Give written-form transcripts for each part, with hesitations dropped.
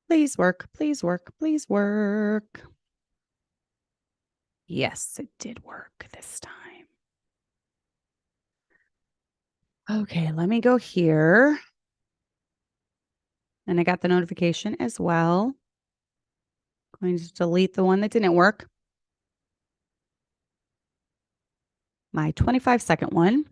Please work, please work, please work. Yes, it did work this time. Okay, let me go here. And I got the notification as well. Going to delete the one that didn't work. My 25-second one.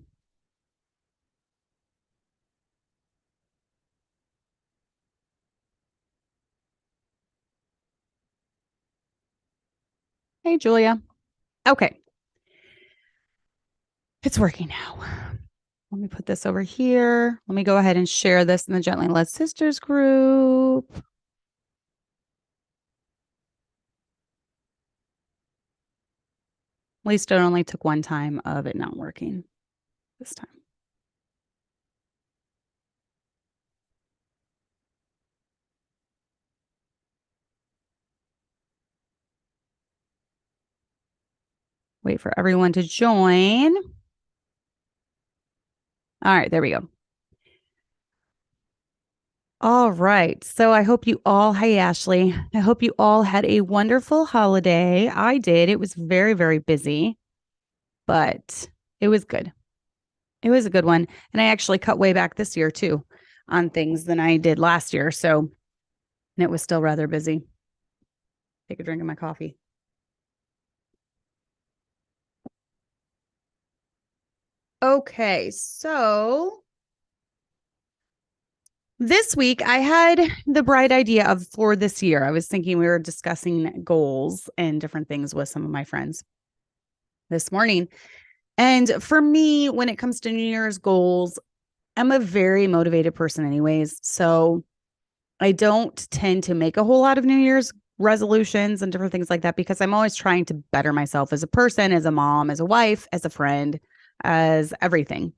Hey, Julia. Okay. It's working now. Let me put this over here. Let me go ahead and share this in the Gently Led Sisters group. At least it only took one time of it not working this time. Wait for everyone to join. All right, there we go. All right. So I hope you all, hey, Ashley, I hope you all had a wonderful holiday. I did. It was very, very busy, but it was good. It was a good one. And I actually cut way back this year too on things than I did last year. So it was still rather busy. Take a drink of my coffee. Okay. So this week, I had the bright idea of for this year. I was thinking we were discussing goals and different things with some of my friends this morning. And for me, when it comes to New Year's goals, I'm a very motivated person, anyways. So I don't tend to make a whole lot of New Year's resolutions and different things like that because I'm always trying to better myself as a person, as a mom, as a wife, as a friend, as everything.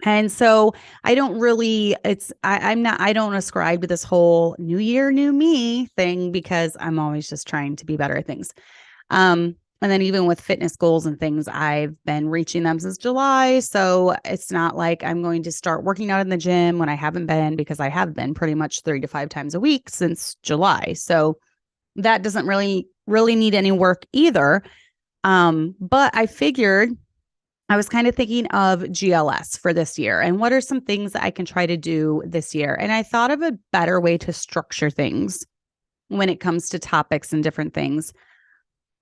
And so I don't really, I don't ascribe to this whole new year, new me thing because I'm always just trying to be better at things. And then even with fitness goals and things, I've been reaching them since July. So it's not like I'm going to start working out in the gym when I haven't been, because I have been pretty much 3 to 5 times a week since July. So that doesn't really need any work either. But I figured I was kind of thinking of GLS for this year and what are some things that I can try to do this year. And I thought of a better way to structure things when it comes to topics and different things.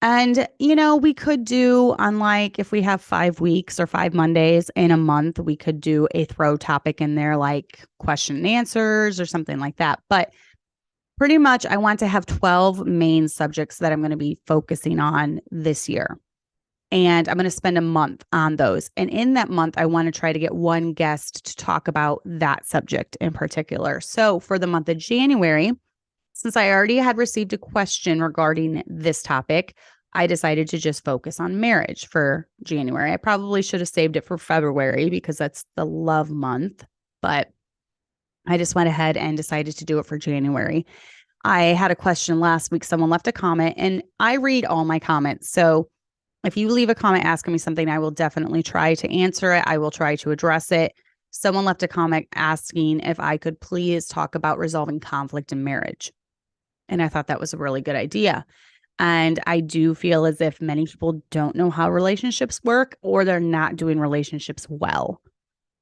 And, we could do, unlike if we have 5 weeks or 5 Mondays in a month, we could do a throw topic in there like question and answers or something like that. But pretty much I want to have 12 main subjects that I'm going to be focusing on this year. And I'm going to spend a month on those. And in that month, I want to try to get one guest to talk about that subject in particular. So for the month of January, since I already had received a question regarding this topic, I decided to just focus on marriage for January. I probably should have saved it for February because that's the love month, but I just went ahead and decided to do it for January. I had a question last week. Someone left a comment and I read all my comments. So if you leave a comment asking me something, I will definitely try to answer it. I will try to address it. Someone left a comment asking if I could please talk about resolving conflict in marriage. And I thought that was a really good idea. And I do feel as if many people don't know how relationships work or they're not doing relationships well.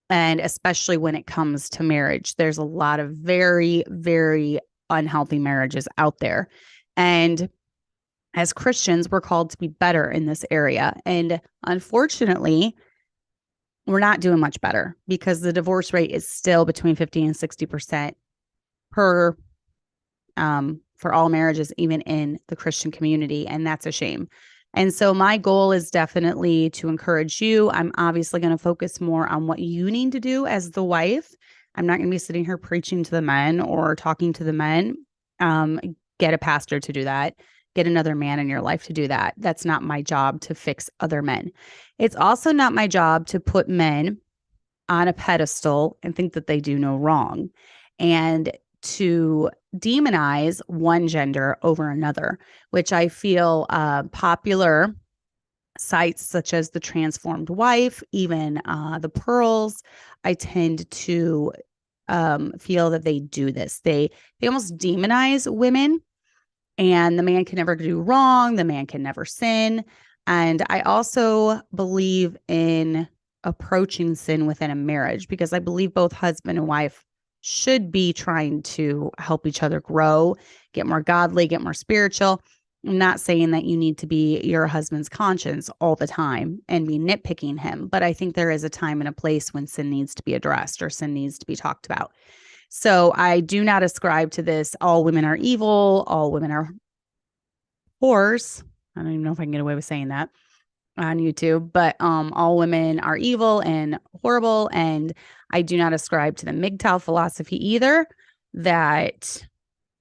And especially when it comes to marriage, there's a lot of very, very unhealthy marriages out there. And as Christians, we're called to be better in this area. And unfortunately, we're not doing much better because the divorce rate is still between 50 and 60% per for all marriages, even in the Christian community. And that's a shame. And so my goal is definitely to encourage you. I'm obviously going to focus more on what you need to do as the wife. I'm not going to be sitting here preaching to the men or talking to the men. Get a pastor to do that. Get another man in your life to do that. That's not my job to fix other men. It's also not my job to put men on a pedestal and think that they do no wrong and to demonize one gender over another, which I feel popular sites such as the Transformed Wife, even the Pearls, I tend to feel that they do this. They almost demonize women, and the man can never do wrong. The man can never sin. And I also believe in approaching sin within a marriage, because I believe both husband and wife should be trying to help each other grow, get more godly, get more spiritual. I'm not saying that you need to be your husband's conscience all the time and be nitpicking him, but I think there is a time and a place when sin needs to be addressed or sin needs to be talked about. So I do not ascribe to this, all women are evil, all women are whores. I don't even know if I can get away with saying that on YouTube, but all women are evil and horrible. And I do not ascribe to the MGTOW philosophy either, that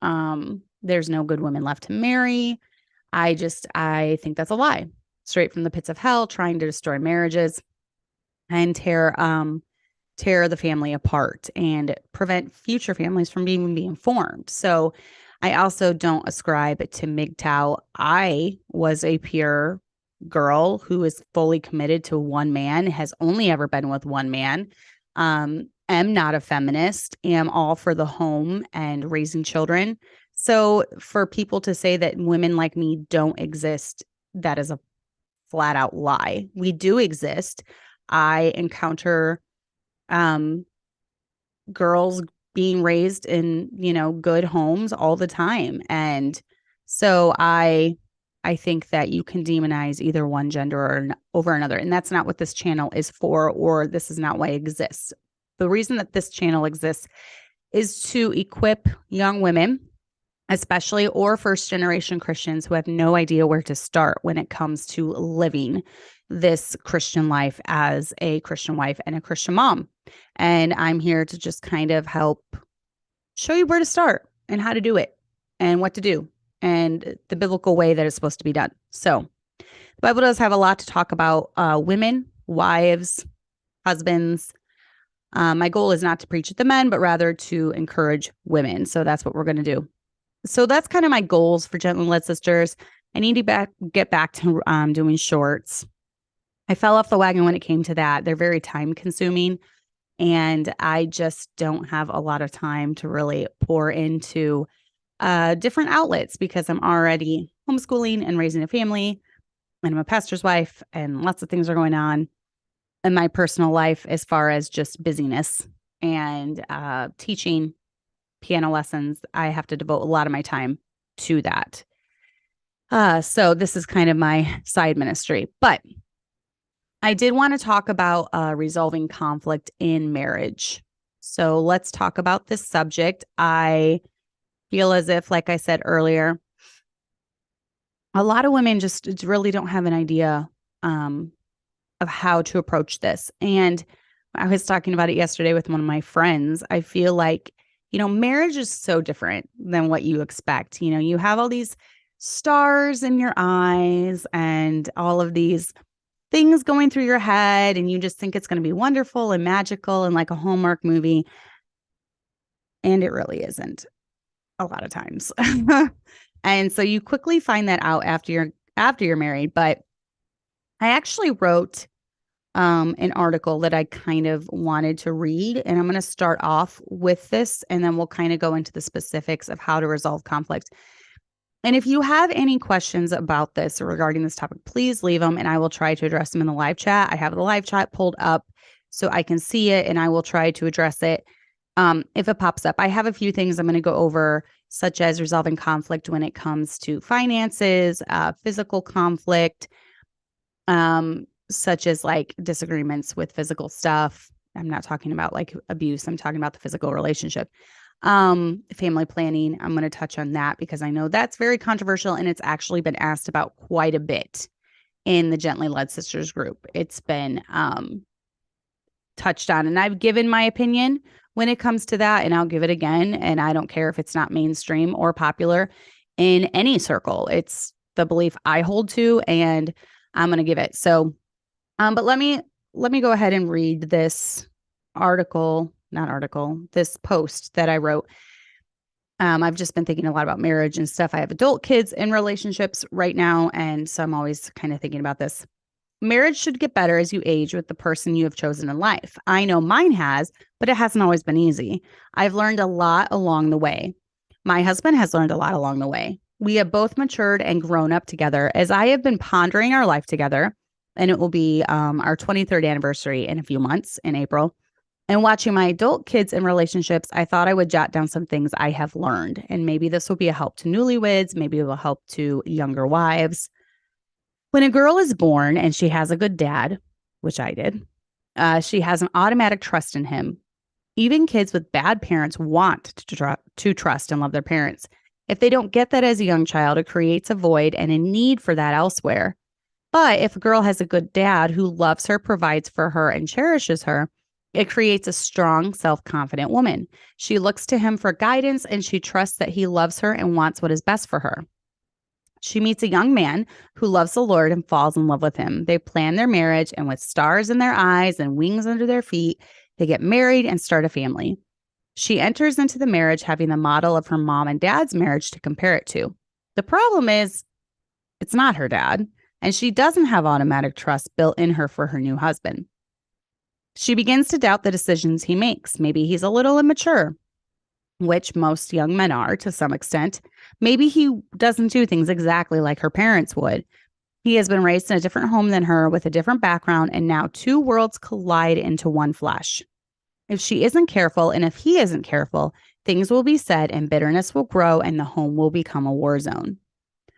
there's no good women left to marry. I think that's a lie, straight from the pits of hell, trying to destroy marriages and tear the family apart and prevent future families from being formed. So I also don't ascribe to MGTOW. I was a pure girl who is fully committed to one man, has only ever been with one man. Am not a feminist, am all for the home and raising children. So for people to say that women like me don't exist, that is a flat out lie. We do exist. I encounter girls being raised in, good homes all the time. And so I think that you can demonize either one gender or over another. And that's not what this channel is for, or this is not why it exists. The reason that this channel exists is to equip young women, especially, or first generation Christians who have no idea where to start when it comes to living this Christian life as a Christian wife and a Christian mom. And I'm here to just kind of help show you where to start and how to do it and what to do and the biblical way that it's supposed to be done. So the Bible does have a lot to talk about women, wives, husbands. My goal is not to preach at the men, but rather to encourage women. So that's what we're going to do. So that's kind of my goals for Gently Led Sisters. I need to get back to doing shorts. I fell off the wagon when it came to that. They're very time consuming, and I just don't have a lot of time to really pour into different outlets, because I'm already homeschooling and raising a family, and I'm a pastor's wife, and lots of things are going on in my personal life as far as just busyness and teaching piano lessons. I have to devote a lot of my time to that. So this is kind of my side ministry, but I did want to talk about resolving conflict in marriage. So let's talk about this subject. I feel as if, like I said earlier, a lot of women just really don't have an idea of how to approach this. And I was talking about it yesterday with one of my friends. I feel like, marriage is so different than what you expect. You have all these stars in your eyes and all of these things going through your head, and you just think it's going to be wonderful and magical and like a Hallmark movie. And it really isn't a lot of times. And so you quickly find that out after you're married. But I actually wrote an article that I kind of wanted to read, and I'm going to start off with this, and then we'll kind of go into the specifics of how to resolve conflict. And if you have any questions about this or regarding this topic, please leave them, and I will try to address them in the live chat. I have the live chat pulled up so I can see it, and I will try to address it if it pops up. I have a few things I'm going to go over, such as resolving conflict when it comes to finances, physical conflict, such as like disagreements with physical stuff. I'm not talking about like abuse. I'm talking about the physical relationship. Family planning. I'm going to touch on that because I know that's very controversial, and it's actually been asked about quite a bit in the Gently Led Sisters group. It's been touched on, and I've given my opinion when it comes to that, and I'll give it again. And I don't care if it's not mainstream or popular in any circle. It's the belief I hold to, and I'm going to give it. So, but let me go ahead and read this this post that I wrote. I've just been thinking a lot about marriage and stuff. I have adult kids in relationships right now, and so I'm always kind of thinking about this. Marriage should get better as you age with the person you have chosen in life. I know mine has, but it hasn't always been easy. I've learned a lot along the way. My husband has learned a lot along the way. We have both matured and grown up together as I have been pondering our life together, and it will be our 23rd anniversary in a few months in April. And watching my adult kids in relationships, I thought I would jot down some things I have learned. And maybe this will be a help to newlyweds. Maybe it will help to younger wives. When a girl is born and she has a good dad, which I did, she has an automatic trust in him. Even kids with bad parents want to trust and love their parents. If they don't get that as a young child, it creates a void and a need for that elsewhere. But if a girl has a good dad who loves her, provides for her, and cherishes her, it creates a strong, self-confident woman. She looks to him for guidance and she trusts that he loves her and wants what is best for her. She meets a young man who loves the Lord and falls in love with him. They plan their marriage, and with stars in their eyes and wings under their feet, they get married and start a family. She enters into the marriage having the model of her mom and dad's marriage to compare it to. The problem is, it's not her dad, and she doesn't have automatic trust built in her for her new husband. She begins to doubt the decisions he makes. Maybe he's a little immature, which most young men are to some extent. Maybe he doesn't do things exactly like her parents would. He has been raised in a different home than her with a different background, and now two worlds collide into one flesh. If she isn't careful, and if he isn't careful, things will be said and bitterness will grow and the home will become a war zone.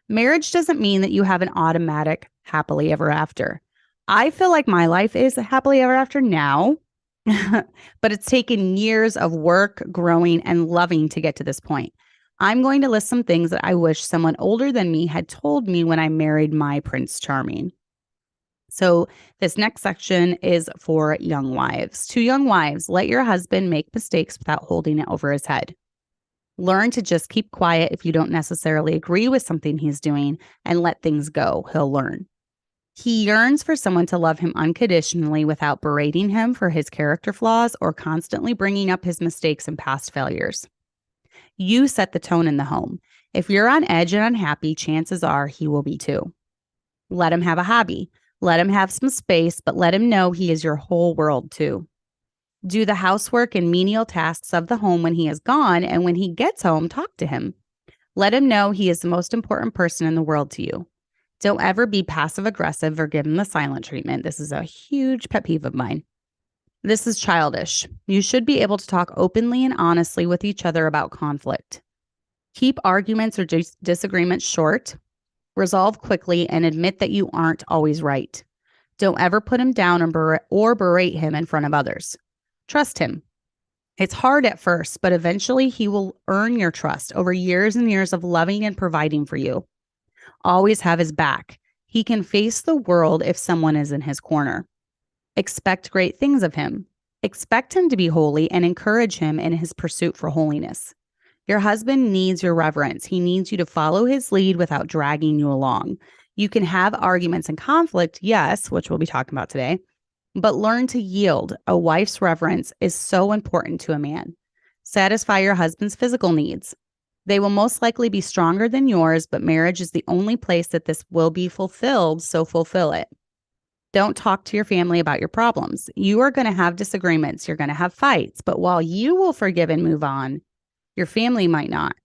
Marriage doesn't mean that you have an automatic happily ever after. I feel like my life is happily ever after now, but it's taken years of work, growing, and loving to get to this point. I'm going to list some things that I wish someone older than me had told me when I married my Prince Charming. So this next section is for young wives. To young wives, let your husband make mistakes without holding it over his head. Learn to just keep quiet if you don't necessarily agree with something he's doing and let things go. He'll learn. He yearns for someone to love him unconditionally without berating him for his character flaws or constantly bringing up his mistakes and past failures. You set the tone in the home. If you're on edge and unhappy, chances are he will be too. Let him have a hobby. Let him have some space, but let him know he is your whole world too. Do the housework and menial tasks of the home when he is gone, and when he gets home, talk to him. Let him know he is the most important person in the world to you. Don't ever be passive-aggressive or give him the silent treatment. This is a huge pet peeve of mine. This is childish. You should be able to talk openly and honestly with each other about conflict. Keep arguments or disagreements short. Resolve quickly and admit that you aren't always right. Don't ever put him down or berate him in front of others. Trust him. It's hard at first, but eventually he will earn your trust over years and years of loving and providing for you. Always have his back. He can face the world if someone is in his corner. Expect great things of him. Expect him to be holy and encourage him in his pursuit for holiness. Your husband needs your reverence. He needs you to follow his lead without dragging you along. You can have arguments and conflict, yes, which we'll be talking about today, but learn to yield. A wife's reverence is so important to a man. Satisfy your husband's physical needs. They will most likely be stronger than yours, but marriage is the only place that this will be fulfilled, so fulfill it. Don't talk to your family about your problems. You are going to have disagreements. You're going to have fights, but while you will forgive and move on, your family might not.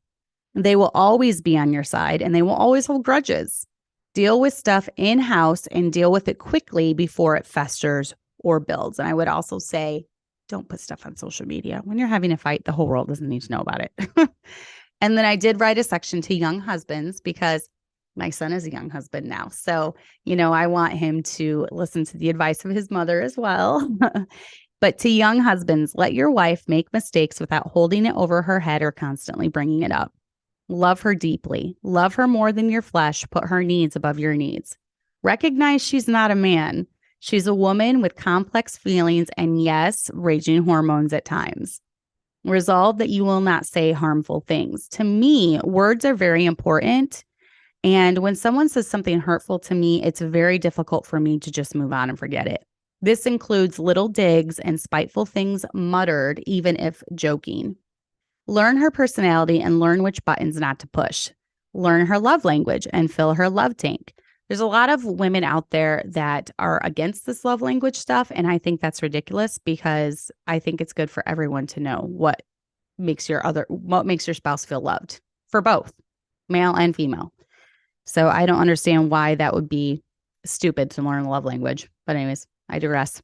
They will always be on your side, and they will always hold grudges. Deal with stuff in-house and deal with it quickly before it festers or builds. And I would also say, don't put stuff on social media. When you're having a fight, the whole world doesn't need to know about it. And then I did write a section to young husbands because my son is a young husband now. So, I want him to listen to the advice of his mother as well. But to young husbands, let your wife make mistakes without holding it over her head or constantly bringing it up. Love her deeply. Love her more than your flesh. Put her needs above your needs. Recognize she's not a man. She's a woman with complex feelings and, yes, raging hormones at times. Resolve that you will not say harmful things. To me, words are very important. And when someone says something hurtful to me, it's very difficult for me to just move on and forget it. This includes little digs and spiteful things muttered, even if joking. Learn her personality and learn which buttons not to push. Learn her love language and fill her love tank. There's a lot of women out there that are against this love language stuff. And I think that's ridiculous because I think it's good for everyone to know what makes your spouse feel loved for both male and female. So I don't understand why that would be stupid to learn a love language. But anyways, I digress.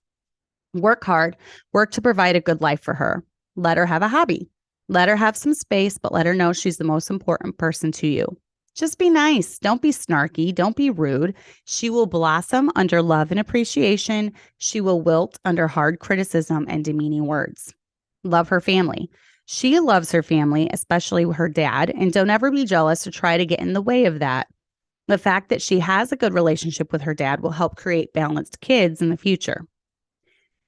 Work hard, work to provide a good life for her. Let her have a hobby. Let her have some space, but let her know she's the most important person to you. Just be nice. Don't be snarky. Don't be rude. She will blossom under love and appreciation. She will wilt under hard criticism and demeaning words. Love her family. She loves her family, especially her dad, and don't ever be jealous or try to get in the way of that. The fact that she has a good relationship with her dad will help create balanced kids in the future.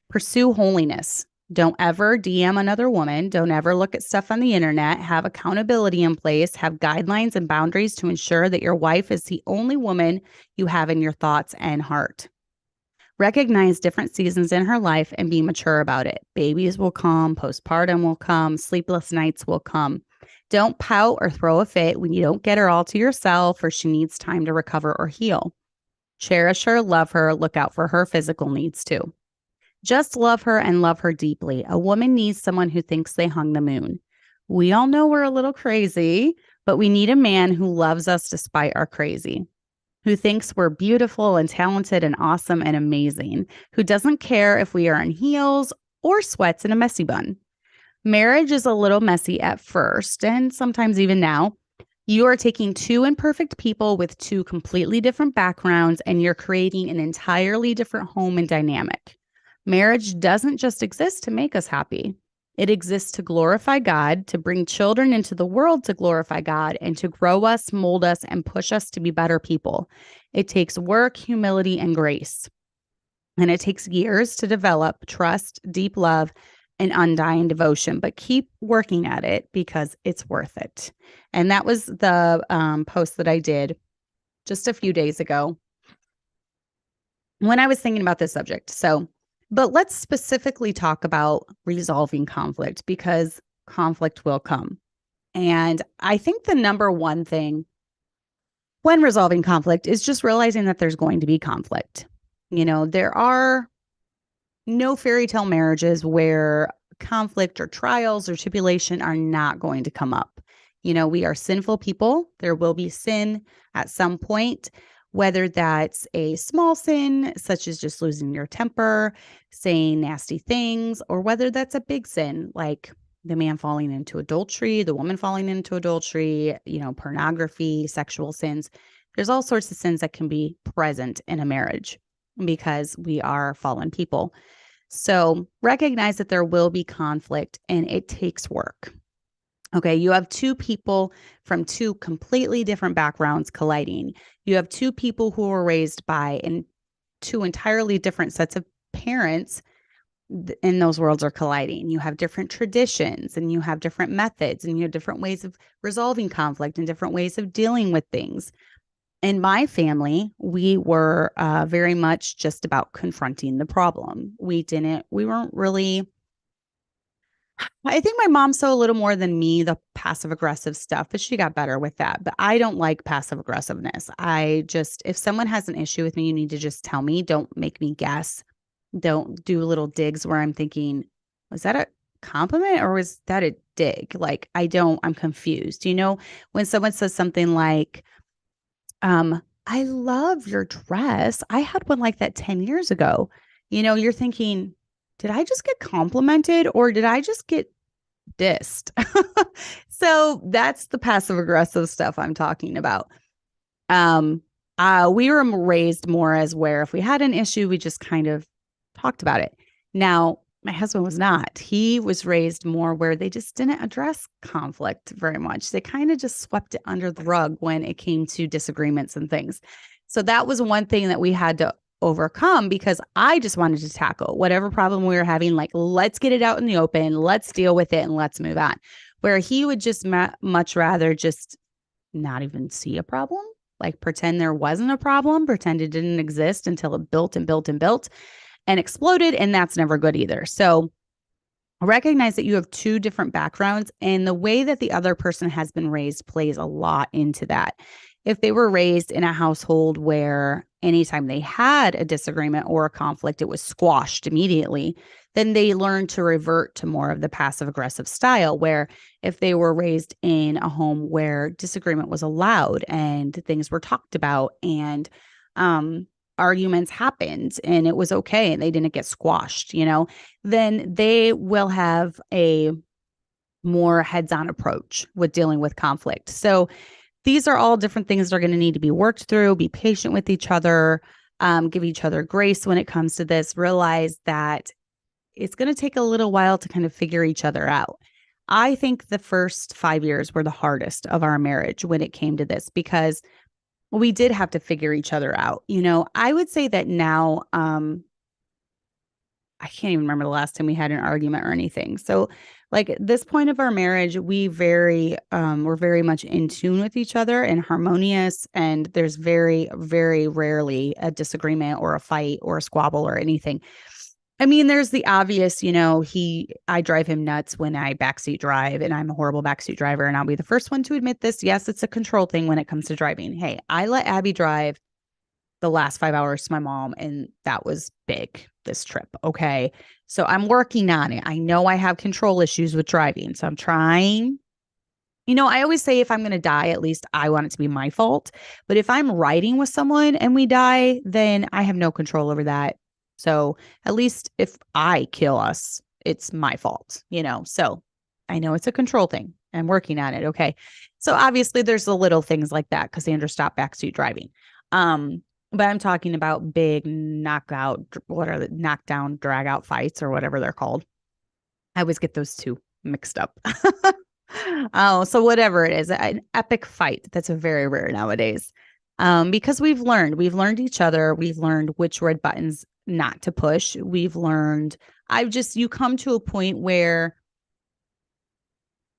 Pursue holiness. Don't ever DM another woman. Don't ever look at stuff on the internet. Have accountability in place. Have guidelines and boundaries to ensure that your wife is the only woman you have in your thoughts and heart. Recognize different seasons in her life and be mature about it. Babies will come. Postpartum will come. Sleepless nights will come. Don't pout or throw a fit when you don't get her all to yourself or she needs time to recover or heal. Cherish her, love her, look out for her physical needs too. Just love her and love her deeply. A woman needs someone who thinks they hung the moon. We all know we're a little crazy, but we need a man who loves us despite our crazy, who thinks we're beautiful and talented and awesome and amazing, who doesn't care if we are in heels or sweats in a messy bun. Marriage is a little messy at first, and sometimes even now. You are taking two imperfect people with two completely different backgrounds, and you're creating an entirely different home and dynamic. Marriage doesn't just exist to make us happy. It exists to glorify God, to bring children into the world to glorify God, and to grow us, mold us, and push us to be better people. It takes work, humility, and grace. And it takes years to develop trust, deep love, and undying devotion, but keep working at it because it's worth it. And that was the post that I did just a few days ago when I was thinking about this subject. But let's specifically talk about resolving conflict because conflict will come. And I think the number one thing when resolving conflict is just realizing that there's going to be conflict. You know, there are no fairy tale marriages where conflict or trials or tribulation are not going to come up. You know, we are sinful people. There will be sin at some point, whether that's a small sin, such as just losing your temper, saying nasty things, or whether that's a big sin, like the man falling into adultery, the woman falling into adultery, you know, pornography, sexual sins. There's all sorts of sins that can be present in a marriage because we are fallen people. So recognize that there will be conflict and it takes work. Okay, you have two people from two completely different backgrounds colliding. You have two people who were raised by two entirely different sets of parents, and those worlds are colliding. You have different traditions and you have different methods and you have different ways of resolving conflict and different ways of dealing with things. In my family, we were very much just about confronting the problem. We weren't really, I think my mom saw a little more than me, the passive aggressive stuff, but she got better with that. But I don't like passive aggressiveness. If someone has an issue with me, you need to just tell me. Don't make me guess. Don't do little digs where I'm thinking, was that a compliment or was that a dig? Like, I'm confused. You know, when someone says something like, I love your dress. I had one like that 10 years ago. You know, you're thinking, did I just get complimented or did I just get dissed? So that's the passive aggressive stuff I'm talking about. We were raised more as where if we had an issue, we just kind of talked about it. Now, my husband was not. He was raised more where they just didn't address conflict very much. They kind of just swept it under the rug when it came to disagreements and things. So that was one thing that we had to overcome because I just wanted to tackle whatever problem we were having. Like, let's get it out in the open. Let's deal with it and let's move on. Where he would just much rather just not even see a problem, like pretend there wasn't a problem, pretend it didn't exist until it built and built and built and exploded. And that's never good either. So recognize that you have two different backgrounds and the way that the other person has been raised plays a lot into that. if they were raised in a household where anytime they had a disagreement or a conflict, it was squashed immediately, then they learn to revert to more of the passive aggressive style, where if they were raised in a home where disagreement was allowed and things were talked about and arguments happened and it was okay and they didn't get squashed, then they will have a more heads-on approach with dealing with conflict. So these are all different things that are going to need to be worked through. Be patient with each other, give each other grace when it comes to this. Realize that it's going to take a little while to kind of figure each other out. I think the first 5 years were the hardest of our marriage when it came to this, because we did have to figure each other out. I would say that now, I can't even remember the last time we had an argument or anything. So like at this point of our marriage, we're very much in tune with each other and harmonious. And there's very, very rarely a disagreement or a fight or a squabble or anything. I mean, there's the obvious, I drive him nuts when I backseat drive, and I'm a horrible backseat driver. And I'll be the first one to admit this. Yes, it's a control thing when it comes to driving. Hey, I let Abby drive the last 5 hours to my mom, and that was big this trip. Okay. So I'm working on it. I know I have control issues with driving. So I'm trying. I always say if I'm going to die, at least I want it to be my fault. But if I'm riding with someone and we die, then I have no control over that. So at least if I kill us, it's my fault, So I know it's a control thing. I'm working on it. Okay. So obviously there's the little things like that, Cassandra stopped backseat driving. But I'm talking about big knockdown, drag out fights or whatever they're called. I always get those two mixed up. Oh, so whatever it is, an epic fight. That's very rare nowadays. Because we've learned each other. We've learned which red buttons not to push. You come to a point where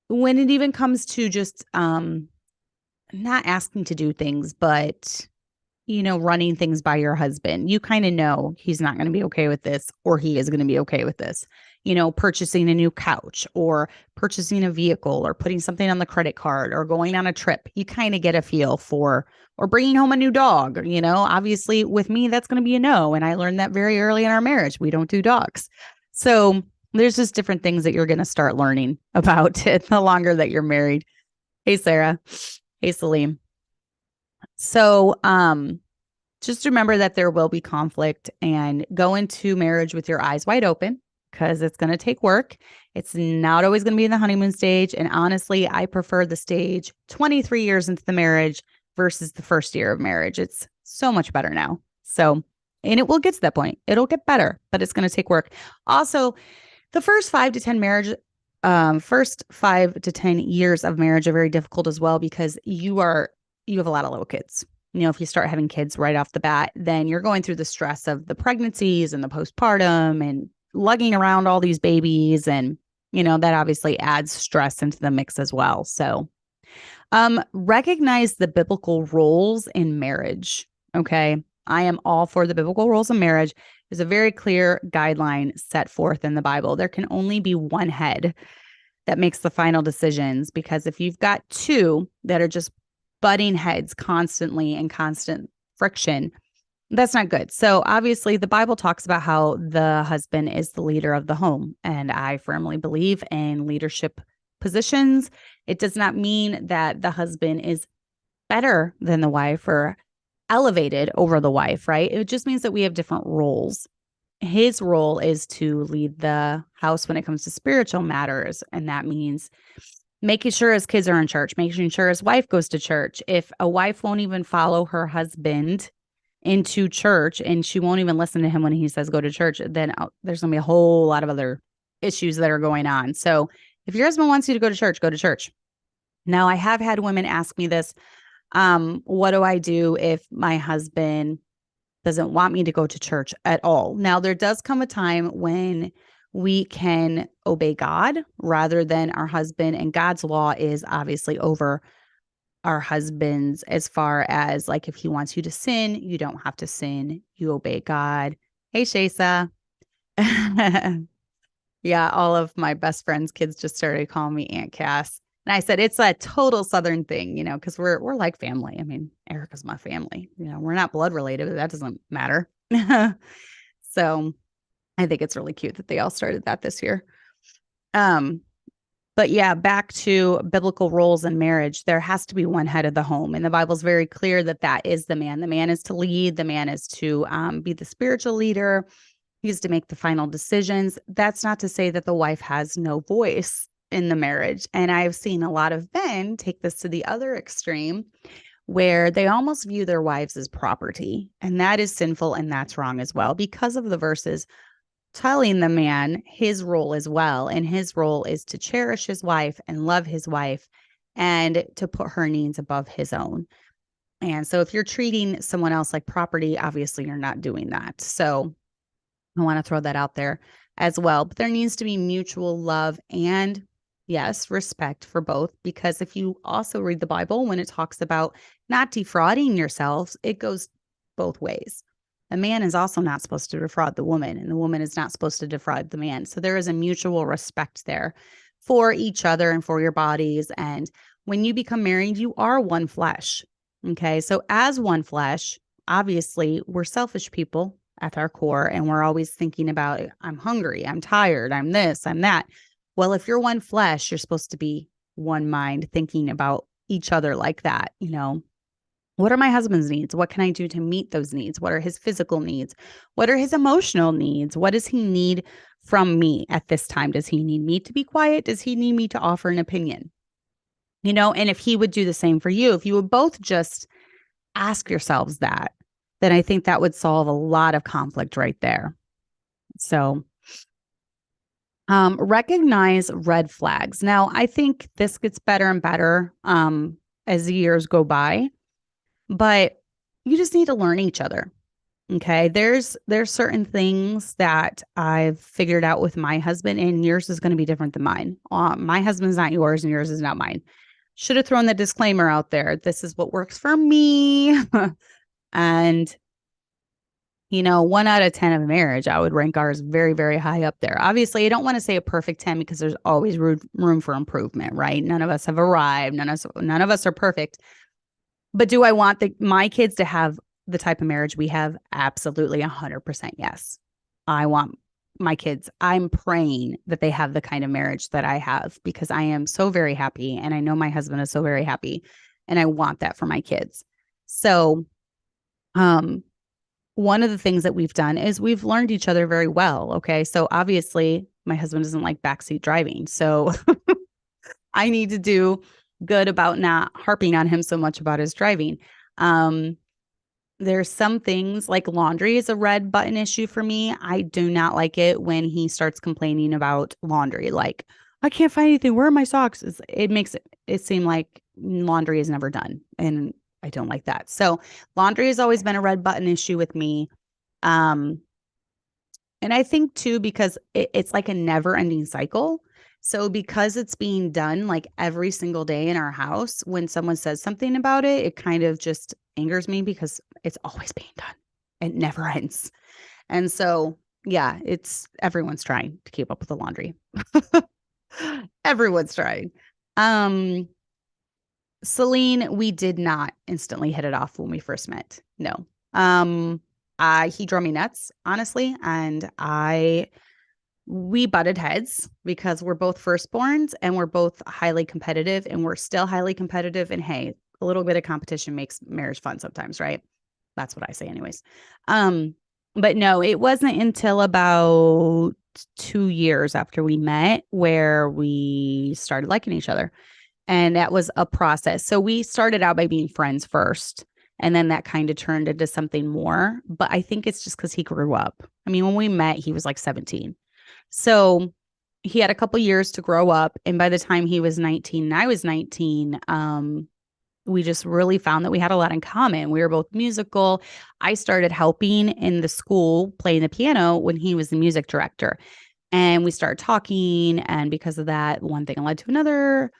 when it even comes to just, not asking to do things, but running things by your husband, you kind of know he's not going to be okay with this, or he is going to be okay with this, purchasing a new couch or purchasing a vehicle or putting something on the credit card or going on a trip. You kind of get a feel for, or bringing home a new dog, obviously with me, that's going to be a no. And I learned that very early in our marriage. We don't do dogs. So there's just different things that you're going to start learning about it the longer that you're married. Hey, Sarah. Hey, Salim. So, just remember that there will be conflict, and go into marriage with your eyes wide open, because it's going to take work. It's not always going to be in the honeymoon stage. And honestly, I prefer the stage 23 years into the marriage versus the first year of marriage. It's so much better now. So, and it will get to that point. It'll get better, but it's going to take work. Also, the first 5 to 10 years of marriage are very difficult as well, because you have a lot of little kids. If you start having kids right off the bat, then you're going through the stress of the pregnancies and the postpartum and lugging around all these babies. And, that obviously adds stress into the mix as well. So, recognize the biblical roles in marriage. Okay. I am all for the biblical roles in marriage. There's a very clear guideline set forth in the Bible. There can only be one head that makes the final decisions, because if you've got two that are just butting heads constantly and constant friction, that's not good. So obviously the Bible talks about how the husband is the leader of the home. And I firmly believe in leadership positions. It does not mean that the husband is better than the wife or elevated over the wife, right? It just means that we have different roles. His role is to lead the house when it comes to spiritual matters. And that means making sure his kids are in church, making sure his wife goes to church. If a wife won't even follow her husband into church and she won't even listen to him when he says go to church, then there's going to be a whole lot of other issues that are going on. So if your husband wants you to go to church, go to church. Now, I have had women ask me this. What do I do if my husband doesn't want me to go to church at all? Now, there does come a time when we can obey God rather than our husband, and God's law is obviously over our husbands, as far as like, if he wants you to sin, you don't have to sin. You obey God. Hey, Shasa. Yeah, all of my best friends' kids just started calling me Aunt Cass. And I said, it's a total Southern thing, because we're like family. I mean, Erica's my family. We're not blood related, but that doesn't matter. So I think it's really cute that they all started that this year. But yeah, back to biblical roles in marriage, there has to be one head of the home. And the Bible's very clear that that is the man. The man is to lead. The man is to be the spiritual leader. He's to make the final decisions. That's not to say that the wife has no voice in the marriage. And I've seen a lot of men take this to the other extreme where they almost view their wives as property. And that is sinful and that's wrong as well because of the verses telling the man his role as well. And his role is to cherish his wife and love his wife and to put her needs above his own. And so if you're treating someone else like property, obviously you're not doing that. So I want to throw that out there as well. But there needs to be mutual love and, yes, respect for both. Because if you also read the Bible, when it talks about not defrauding yourselves, it goes both ways. A man is also not supposed to defraud the woman, and the woman is not supposed to defraud the man. So there is a mutual respect there for each other and for your bodies. And when you become married, you are one flesh. Okay. So as one flesh, obviously, we're selfish people at our core, and we're always thinking about, I'm hungry, I'm tired, I'm this, I'm that. Well, if you're one flesh, you're supposed to be one mind thinking about each other like that. What are my husband's needs? What can I do to meet those needs? What are his physical needs? What are his emotional needs? What does he need from me at this time? Does he need me to be quiet? Does he need me to offer an opinion? And if he would do the same for you, if you would both just ask yourselves that, then I think that would solve a lot of conflict right there. So recognize red flags. Now, I think this gets better and better as the years go by, but you just need to learn each other. Okay. There's certain things that I've figured out with my husband, and yours is going to be different than mine. My husband's not yours and yours is not mine. Should have thrown the disclaimer out there. This is what works for me. And 1 out of 10 of marriage, I would rank ours very, very high up there. Obviously, I don't want to say a perfect 10 because there's always room for improvement, right? None of us have arrived. None of us are perfect. But do I want my kids to have the type of marriage we have? Absolutely, 100% yes. I want my kids, I'm praying that they have the kind of marriage that I have because I am so very happy. And I know my husband is so very happy. And I want that for my kids. So, one of the things that we've done is we've learned each other very well. Okay. So obviously my husband doesn't like backseat driving. So I need to do good about not harping on him so much about his driving. There's some things like laundry is a red button issue for me. I do not like it when he starts complaining about laundry. Like, I can't find anything. Where are my socks? It makes it seem like laundry is never done. And I don't like that. So laundry has always been a red button issue with me. And I think too, because it's like a never ending cycle. So because it's being done like every single day in our house, when someone says something about it, it kind of just angers me because it's always being done. It never ends. And so, yeah, everyone's trying to keep up with the laundry. Everyone's trying. Celine, we did not instantly hit it off when we first met. No. He drove me nuts, honestly. And we butted heads because we're both firstborns and we're both highly competitive and we're still highly competitive. And hey, a little bit of competition makes marriage fun sometimes, right? That's what I say anyways. But no, it wasn't until about 2 years after we met where we started liking each other. And that was a process. So we started out by being friends first, and then that kind of turned into something more. But I think it's just because he grew up. I mean, when we met, he was like 17. So he had a couple years to grow up. And by the time he was 19 and I was 19, we just really found that we had a lot in common. We were both musical. I started helping in the school playing the piano when he was the music director. And we started talking. And because of that, one thing led to another.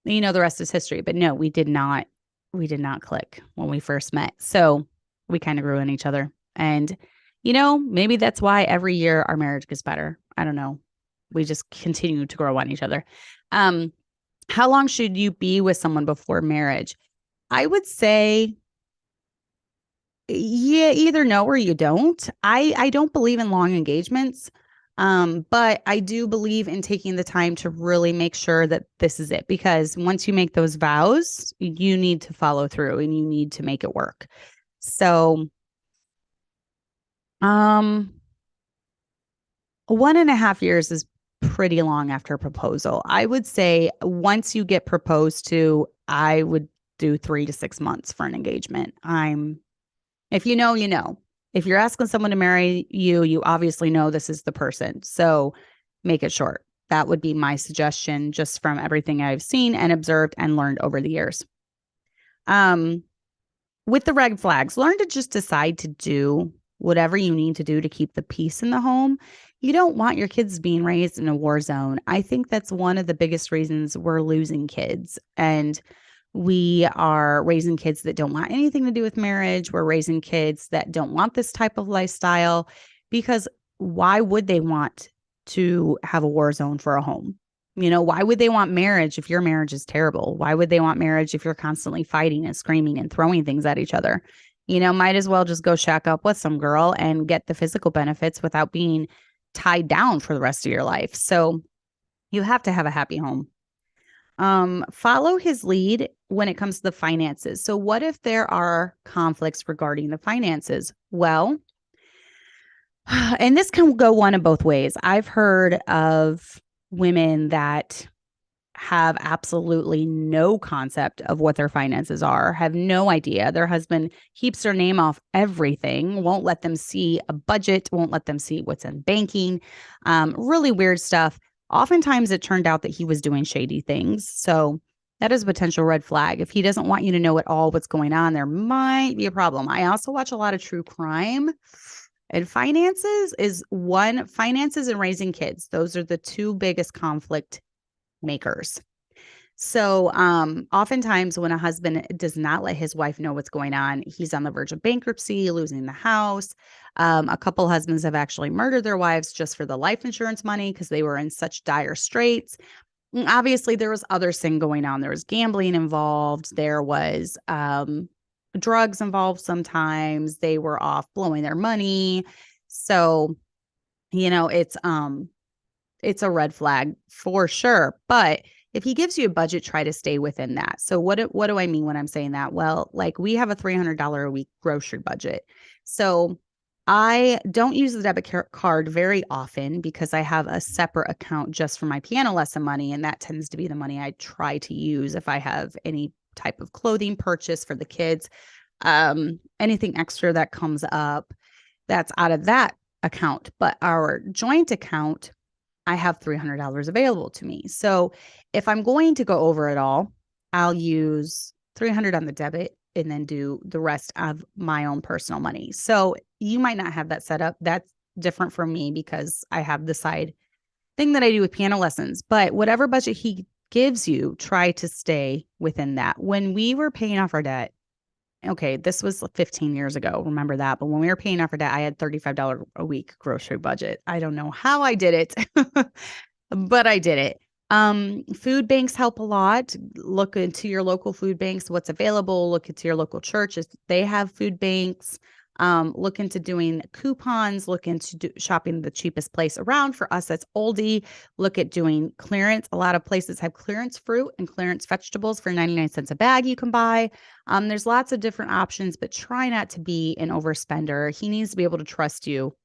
The rest is history. But no, we did not click when we first met. So we kind of grew in each other. And, maybe that's why every year our marriage gets better. I don't know. We just continue to grow on each other. How long should you be with someone before marriage? I would say, yeah, either no or you don't. I don't believe in long engagements. But I do believe in taking the time to really make sure that this is it, because once you make those vows, you need to follow through and you need to make it work. So, um, 1.5 years is pretty long after a proposal. I would say once you get proposed to, I would do 3 to 6 months for an engagement. If you know, you know. If you're asking someone to marry you, you obviously know this is the person. So make it short. That would be my suggestion, just from everything I've seen and observed and learned over the years. With the red flags, learn to just decide to do whatever you need to do to keep the peace in the home. You don't want your kids being raised in a war zone. I think that's one of the biggest reasons we're losing kids. And we are raising kids that don't want anything to do with marriage. We're raising kids that don't want this type of lifestyle, because why would they want to have a war zone for a home? Why would they want marriage if your marriage is terrible? Why would they want marriage if you're constantly fighting and screaming and throwing things at each other? Might as well just go shack up with some girl and get the physical benefits without being tied down for the rest of your life. So you have to have a happy home. Follow his lead when it comes to the finances. So what if there are conflicts regarding the finances? Well, and this can go one of both ways. I've heard of women that have absolutely no concept of what their finances are, have no idea. Their husband keeps their name off everything, won't let them see a budget, won't let them see what's in banking, really weird stuff. Oftentimes it turned out that he was doing shady things. So that is a potential red flag. If he doesn't want you to know at all what's going on, there might be a problem. I also watch a lot of true crime. And finances and raising kids. Those are the two biggest conflict makers. So oftentimes when a husband does not let his wife know what's going on, he's on the verge of bankruptcy, losing the house. A couple husbands have actually murdered their wives just for the life insurance money because they were in such dire straits. And obviously, there was other sin going on. There was gambling involved. There was drugs involved sometimes. They were off blowing their money. So, it's a red flag for sure. But if he gives you a budget, try to stay within that. So what do I mean when I'm saying that? Well, like we have a $300 a week grocery budget. So I don't use the debit card very often because I have a separate account just for my piano lesson money. And that tends to be the money I try to use if I have any type of clothing purchase for the kids. Anything extra that comes up, that's out of that account. But our joint account, I have $300 available to me. So if I'm going to go over it all, I'll use $300 on the debit and then do the rest of my own personal money. So you might not have that set up. That's different from me because I have the side thing that I do with piano lessons. But whatever budget he gives you, try to stay within that. When we were paying off our debt, okay, this was 15 years ago. Remember that. But when we were paying off our debt, I had $35 a week grocery budget. I don't know how I did it, but I did it. Food banks help a lot. Look into your local food banks, what's available. Look into your local churches. They have food banks. Look into doing coupons, look into shopping the cheapest place around. For us, that's Oldie. Look at doing clearance. A lot of places have clearance fruit and clearance vegetables for 99 cents a bag you can buy. There's lots of different options, but try not to be an overspender. He needs to be able to trust you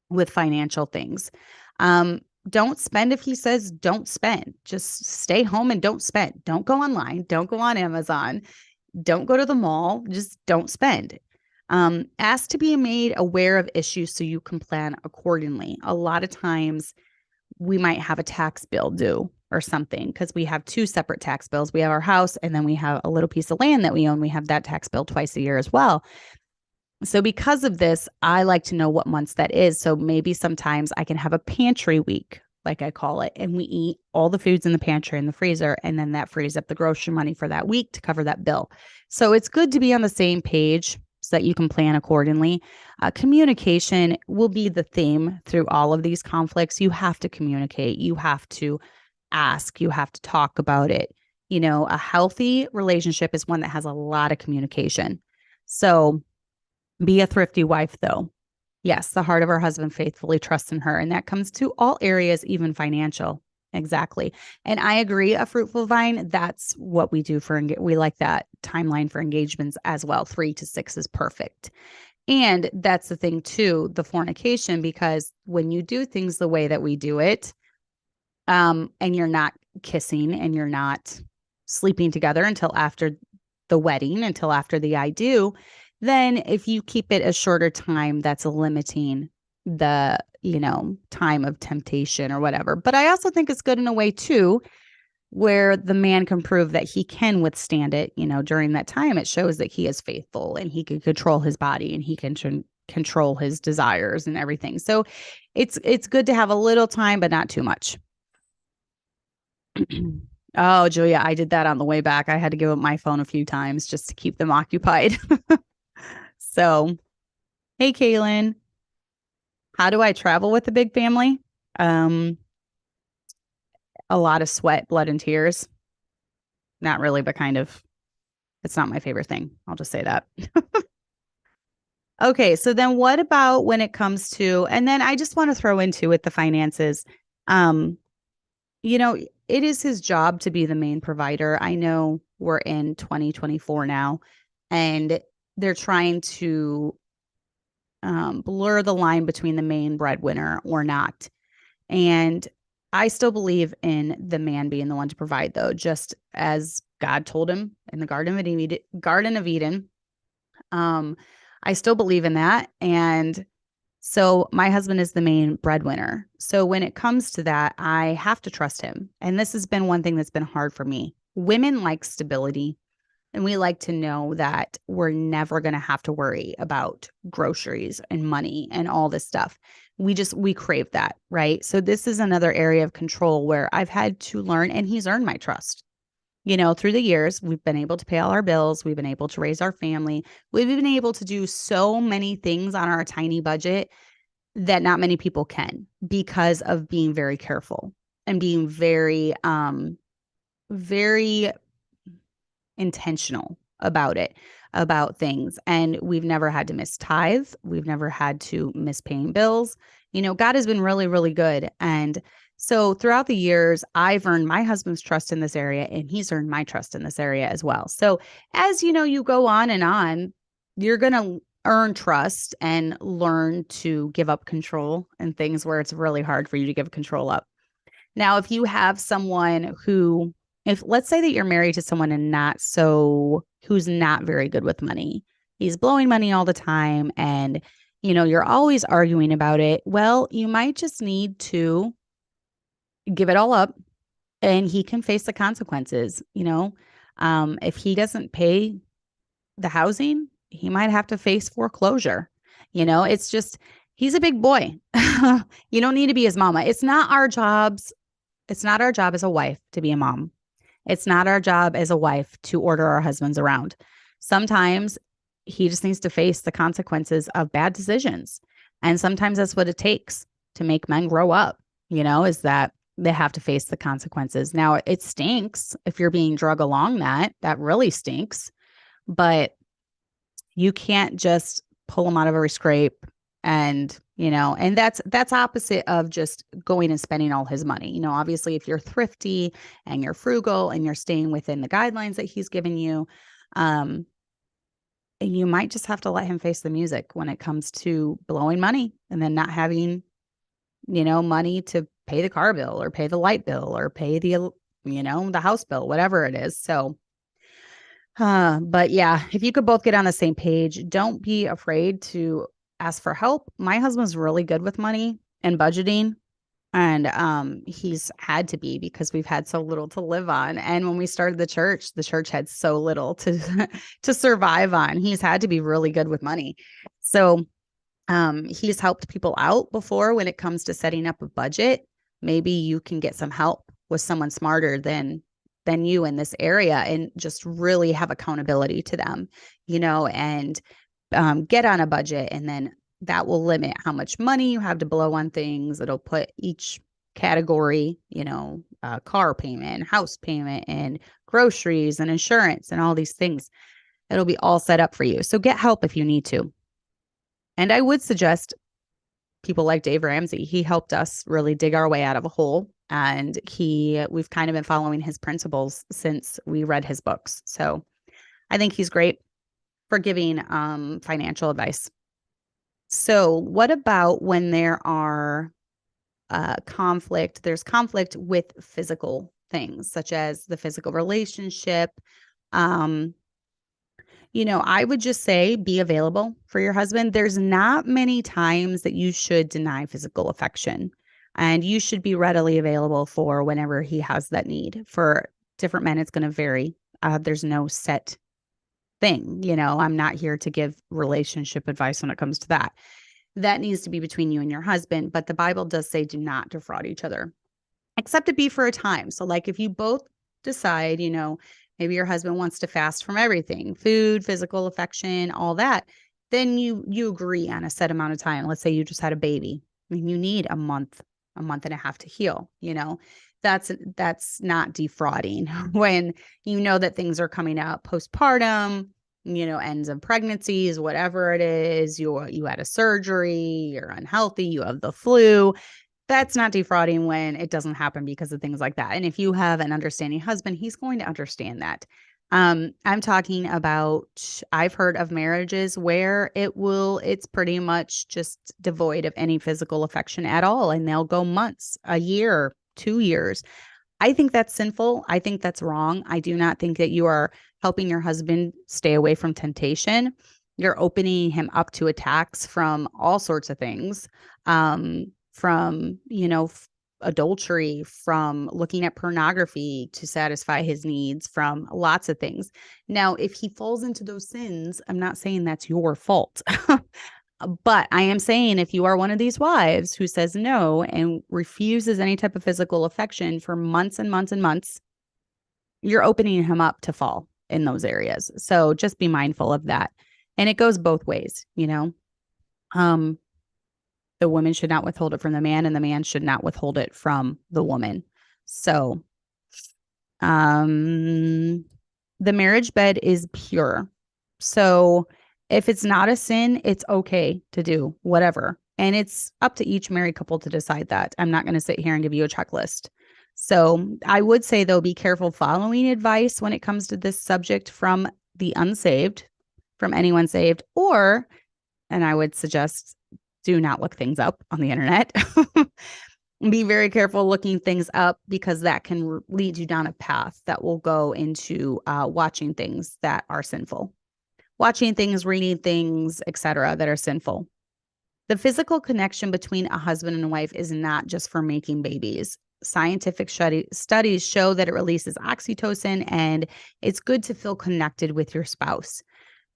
with financial things. Don't spend if he says don't spend. Just stay home and don't spend. Don't go online. Don't go on Amazon. Don't go to the mall. Just don't spend. Ask to be made aware of issues so you can plan accordingly. A lot of times we might have a tax bill due or something because we have two separate tax bills. We have our house and then we have a little piece of land that we own. We have that tax bill twice a year as well. So because of this, I like to know what months that is. So maybe sometimes I can have a pantry week, like I call it, and we eat all the foods in the pantry and the freezer, and then that frees up the grocery money for that week to cover that bill. So it's good to be on the same page so that you can plan accordingly. Communication will be the theme through all of these conflicts. You have to communicate. You have to ask. You have to talk about it. A healthy relationship is one that has a lot of communication. So be a thrifty wife, though. Yes, the heart of her husband faithfully trusts in her. And that comes to all areas, even financial. Exactly. And I agree, a fruitful vine, that's what we do we like that timeline for engagements as well. 3 to 6 is perfect. And that's the thing too, the fornication, because when you do things the way that we do it, and you're not kissing and you're not sleeping together until after the wedding, until after the I do, then if you keep it a shorter time, that's limiting the, time of temptation or whatever. But I also think it's good in a way too, where the man can prove that he can withstand it, during that time. It shows that he is faithful and he can control his body and he can control his desires and everything. So it's good to have a little time, but not too much. Oh, Julia, I did that on the way back. I had to give up my phone a few times just to keep them occupied. So, hey, Kaylin, how do I travel with a big family? A lot of sweat, blood, and tears. Not really, but kind of. It's not my favorite thing. I'll just say that. Okay, so then what about when it comes to, and then I just want to throw into with the finances. Um, it is his job to be the main provider. I know we're in 2024 now, and they're trying to blur the line between the main breadwinner or not. And I still believe in the man being the one to provide, though, just as God told him in the Garden of Eden. I still believe in that. And so my husband is the main breadwinner. So when it comes to that, I have to trust him. And this has been one thing that's been hard for me. Women like stability. And we like to know that we're never going to have to worry about groceries and money and all this stuff. We crave that, right? So this is another area of control where I've had to learn, and he's earned my trust. Through the years, we've been able to pay all our bills. We've been able to raise our family. We've been able to do so many things on our tiny budget that not many people can, because of being very careful and being very, very intentional about things. And we've never had to miss tithe. We've never had to miss paying bills. God has been really, really good. And so throughout the years, I've earned my husband's trust in this area, and he's earned my trust in this area as well. So as you go on, you're going to earn trust and learn to give up control and things where it's really hard for you to give control up. Now, if you have someone if let's say that you're married to someone who's not very good with money, he's blowing money all the time, and you're always arguing about it. Well, you might just need to give it all up, and he can face the consequences. If he doesn't pay the housing, he might have to face foreclosure. It's just, he's a big boy. You don't need to be his mama. It's not our job as a wife to be a mom. It's not our job as a wife to order our husbands around. Sometimes he just needs to face the consequences of bad decisions. And sometimes that's what it takes to make men grow up, is that they have to face the consequences. Now, it stinks if you're being drug along that really stinks, but you can't just pull them out of every scrape. And that's opposite of just going and spending all his money. Obviously, if you're thrifty and you're frugal and you're staying within the guidelines that he's given you, you might just have to let him face the music when it comes to blowing money and then not having, money to pay the car bill or pay the light bill or pay the house bill, whatever it is. So, but yeah, if you could both get on the same page, don't be afraid to ask for help. My husband's really good with money and budgeting, and he's had to be, because we've had so little to live on. And when we started the church had so little to to survive on. He's had to be really good with money. So he's helped people out before when it comes to setting up a budget. Maybe you can get some help with someone smarter than you in this area, and just really have accountability to them, and get on a budget, and then that will limit how much money you have to blow on things. It'll put each category, car payment, house payment, and groceries and insurance and all these things. It'll be all set up for you. So get help if you need to. And I would suggest people like Dave Ramsey. He helped us really dig our way out of a hole. And we've kind of been following his principles since we read his books. So I think he's great for giving financial advice. So what about when there are there's conflict with physical things, such as the physical relationship? I would just say be available for your husband. There's not many times that you should deny physical affection, and you should be readily available for whenever he has that need. For different men, it's going to vary. There's no set thing. I'm not here to give relationship advice when it comes to that. That needs to be between you and your husband. But the Bible does say do not defraud each other, except it be for a time. So like if you both decide, maybe your husband wants to fast from everything, food, physical affection, all that, then you agree on a set amount of time. Let's say you just had a baby and you need a month and a half to heal, that's not defrauding when you know that things are coming up postpartum, ends of pregnancies, whatever it is, you had a surgery, you're unhealthy, you have the flu. That's not defrauding when it doesn't happen because of things like that. And if you have an understanding husband, he's going to understand that. I'm talking about, I've heard of marriages where it's pretty much just devoid of any physical affection at all. And they'll go months, a year, 2 years. I think that's sinful. I think that's wrong. I do not think that you are helping your husband stay away from temptation. You're opening him up to attacks from all sorts of things. From, adultery, from looking at pornography to satisfy his needs, from lots of things. Now, if he falls into those sins, I'm not saying that's your fault. But I am saying if you are one of these wives who says no and refuses any type of physical affection for months and months and months, you're opening him up to fall in those areas. So just be mindful of that. And it goes both ways, the woman should not withhold it from the man, and the man should not withhold it from the woman. So, the marriage bed is pure. So if it's not a sin, it's okay to do whatever. And it's up to each married couple to decide that. I'm not going to sit here and give you a checklist. So I would say, though, be careful following advice when it comes to this subject from the unsaved, from anyone saved, and I would suggest do not look things up on the internet. Be very careful looking things up, because that can lead you down a path that will go into watching things that are sinful, watching things, reading things, etc., that are sinful. The physical connection between a husband and a wife is not just for making babies. Scientific studies show that it releases oxytocin, and it's good to feel connected with your spouse.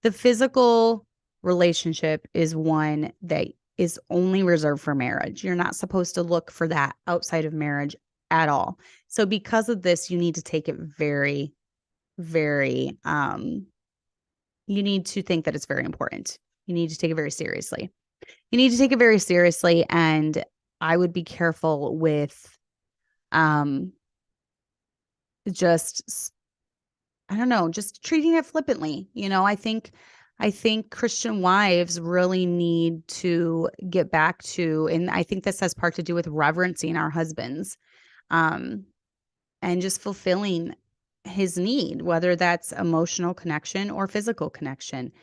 The physical relationship is one that is only reserved for marriage. You're not supposed to look for that outside of marriage at all. So because of this, you need to take it very, very, you need to think that it's very important. You need to take it very seriously. And I would be careful with, just treating it flippantly. I think Christian wives really need to get back to, and I think this has part to do with reverencing our husbands, and just fulfilling his need, whether that's emotional connection or physical connection.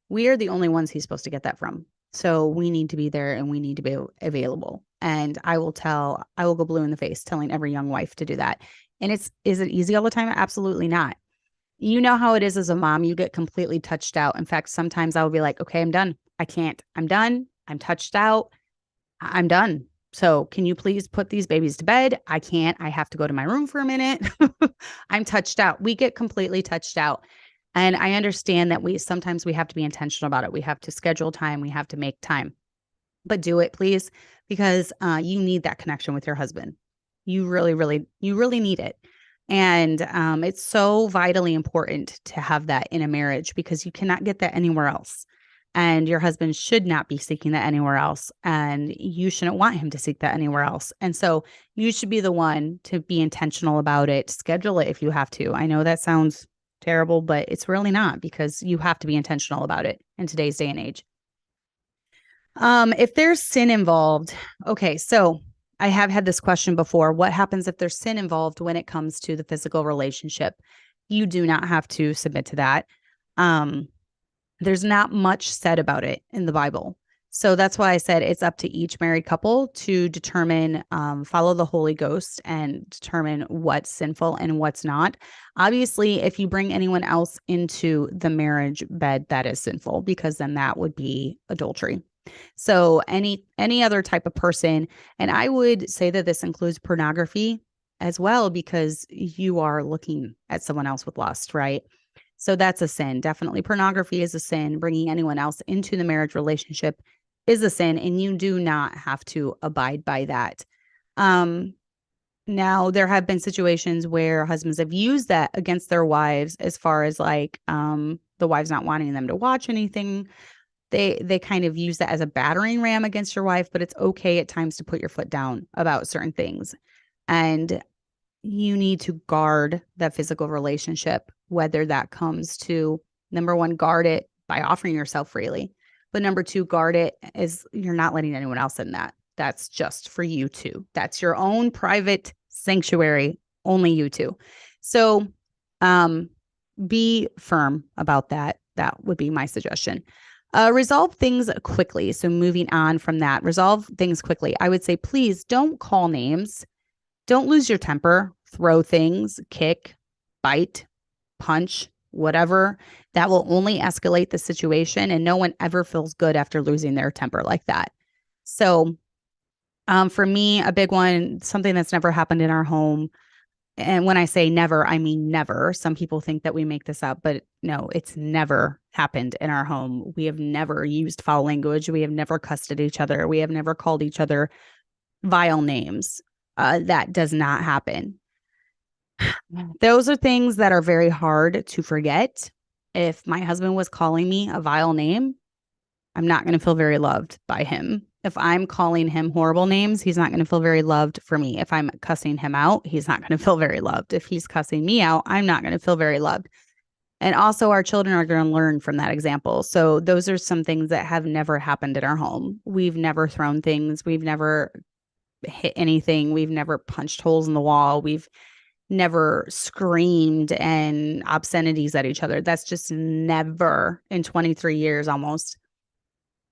We are the only ones he's supposed to get that from. So we need to be there, and we need to be available. And I will go blue in the face telling every young wife to do that. And is it easy all the time? Absolutely not. You know how it is as a mom, you get completely touched out. In fact, sometimes I will be like, okay, I'm done. I can't. I'm done. I'm touched out. I'm done. So can you please put these babies to bed? I can't. I have to go to my room for a minute. I'm touched out. We get completely touched out. And I understand that sometimes we have to be intentional about it. We have to schedule time. We have to make time. But do it, please, because you need that connection with your husband. You really, really need it. And it's so vitally important to have that in a marriage, because you cannot get that anywhere else. And your husband should not be seeking that anywhere else. And you shouldn't want him to seek that anywhere else. And so you should be the one to be intentional about it. Schedule it if you have to. I know that sounds terrible, but it's really not, because you have to be intentional about it in today's day and age. If there's sin involved, okay, so I have had this question before. What happens if there's sin involved when it comes to the physical relationship? You do not have to submit to that. There's not much said about it in the Bible. So that's why I said it's up to each married couple to determine, follow the Holy Ghost and determine what's sinful and what's not. Obviously, if you bring anyone else into the marriage bed, that is sinful, because then that would be adultery. So any other type of person, and I would say that this includes pornography as well, because you are looking at someone else with lust, right? So that's a sin. Definitely pornography is a sin. Bringing anyone else into the marriage relationship is a sin, and you do not have to abide by that. Now, there have been situations where husbands have used that against their wives, as far as like the wives not wanting them to watch anything. They kind of use that as a battering ram against your wife, but it's okay at times to put your foot down about certain things. And you need to guard that physical relationship, whether that comes to, number one, guard it by offering yourself freely. But number two, guard it as you're not letting anyone else in that. That's just for you two. That's your own private sanctuary, only you two. So be firm about that. That would be my suggestion. Resolve things quickly. So moving on from that, resolve things quickly. I would say, please don't call names. Don't lose your temper, throw things, kick, bite, punch, whatever. That will only escalate the situation, and no one ever feels good after losing their temper like that. So for me, a big one, something that's never happened in our home. And when I say never, I mean never. Some people think that we make this up, but no, it's never happened in our home. We have never used foul language. We have never cussed at each other. We have never called each other vile names. That does not happen. Those are things that are very hard to forget. If my husband was calling me a vile name, I'm not going to feel very loved by him. If I'm calling him horrible names, he's not going to feel very loved for me. If I'm cussing him out, he's not going to feel very loved. If he's cussing me out, I'm not going to feel very loved. And also our children are going to learn from that example. So those are some things that have never happened in our home. We've never thrown things. We've never hit anything. We've never punched holes in the wall. We've never screamed and obscenities at each other. That's just never, in 23 years almost,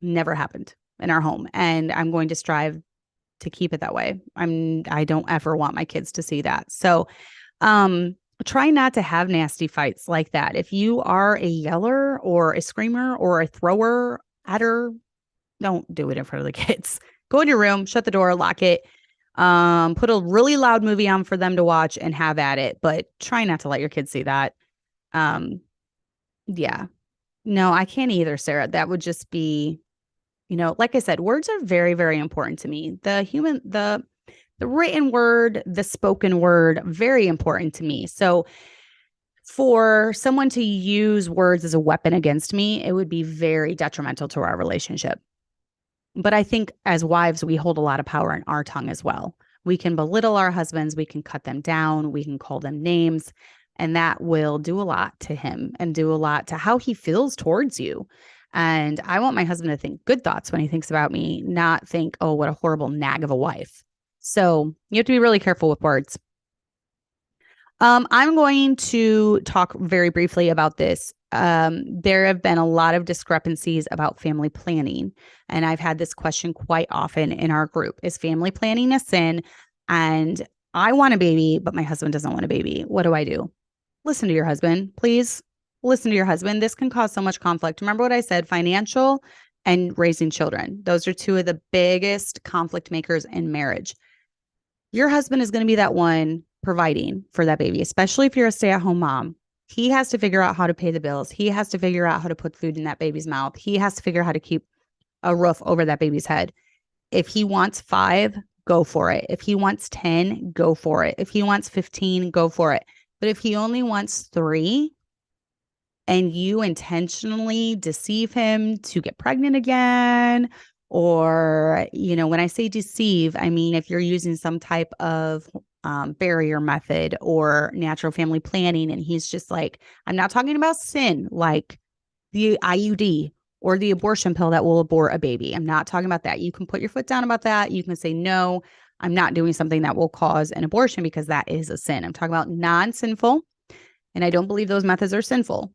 never happened in our home. And I'm going to strive to keep it that way. I don't ever want my kids to see that. So try not to have nasty fights like that. If you are a yeller or a screamer or a thrower at her, don't do it in front of the kids. Go in your room, shut the door, lock it, put a really loud movie on for them to watch and have at it. But try not to let your kids see that. Yeah. No, I can't either, Sarah. That would just be, like I said, words are very, very important to me. The written word, the spoken word, very important to me. So for someone to use words as a weapon against me, it would be very detrimental to our relationship. But I think as wives, we hold a lot of power in our tongue as well. We can belittle our husbands. We can cut them down. We can call them names. And that will do a lot to him and do a lot to how he feels towards you. And I want my husband to think good thoughts when he thinks about me, not think, oh, what a horrible nag of a wife. So you have to be really careful with words. I'm going to talk very briefly about this. There have been a lot of discrepancies about family planning. And I've had this question quite often in our group. Is family planning a sin? And I want a baby, but my husband doesn't want a baby. What do I do? Listen to your husband, please. Listen to your husband. This can cause so much conflict. Remember what I said, financial and raising children. Those are two of the biggest conflict makers in marriage. Your husband is going to be that one providing for that baby, especially if you're a stay-at-home mom. He has to figure out how to pay the bills. He has to figure out how to put food in that baby's mouth. He has to figure out how to keep a roof over that baby's head. If he wants 5, go for it. If he wants 10, go for it. If he wants 15, go for it. But if he only wants 3, and you intentionally deceive him to get pregnant again, or, when I say deceive, I mean, if you're using some type of barrier method or natural family planning, and he's just like, I'm not talking about sin, like the IUD or the abortion pill that will abort a baby. I'm not talking about that. You can put your foot down about that. You can say, no, I'm not doing something that will cause an abortion, because that is a sin. I'm talking about non-sinful. And I don't believe those methods are sinful,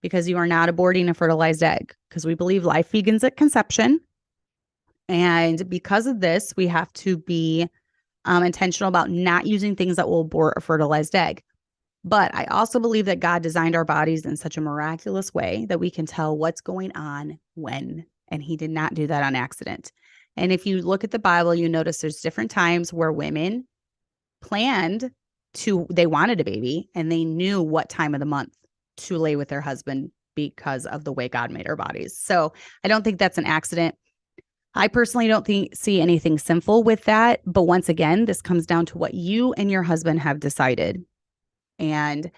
because you are not aborting a fertilized egg, because we believe life begins at conception. And because of this, we have to be intentional about not using things that will abort a fertilized egg. But I also believe that God designed our bodies in such a miraculous way that we can tell what's going on when, and he did not do that on accident. And if you look at the Bible, you notice there's different times where women they wanted a baby, and they knew what time of the month to lay with their husband because of the way God made our bodies. So I don't think that's an accident. I personally don't see anything sinful with that. But once again, this comes down to what you and your husband have decided. And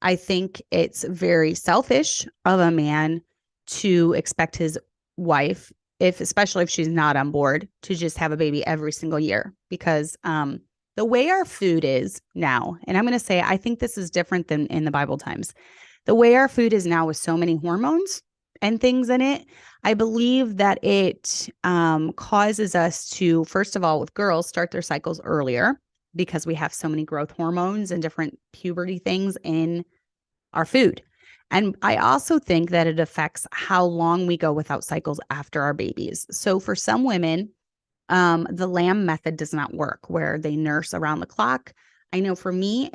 I think it's very selfish of a man to expect his wife, especially if she's not on board, to just have a baby every single year, because the way our food is now, and I'm going to say, I think this is different than in the Bible times. The way our food is now with so many hormones and things in it, I believe that it causes us to, first of all, with girls, start their cycles earlier, because we have so many growth hormones and different puberty things in our food. And I also think that it affects how long we go without cycles after our babies. So for some women, the lamb method does not work, where they nurse around the clock. I know for me,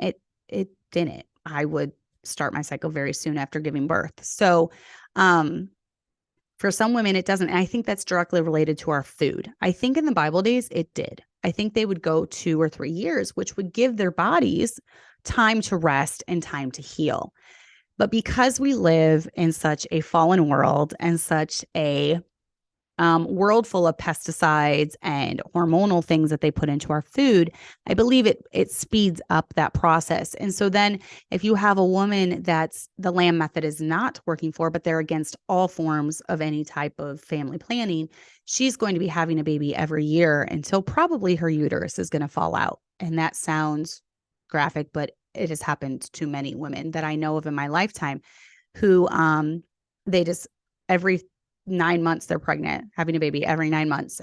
it didn't. I would start my cycle very soon after giving birth. So for some women, it doesn't. And I think that's directly related to our food. I think in the Bible days, it did. I think they would go 2 or 3 years, which would give their bodies time to rest and time to heal. But because we live in such a fallen world and such a world full of pesticides and hormonal things that they put into our food, I believe it speeds up that process. And so then if you have a woman that's the lamb method is not working for, but they're against all forms of any type of family planning, she's going to be having a baby every year until probably her uterus is going to fall out. And that sounds graphic, but it has happened to many women that I know of in my lifetime who they just every 9 months they're pregnant, having a baby every 9 months.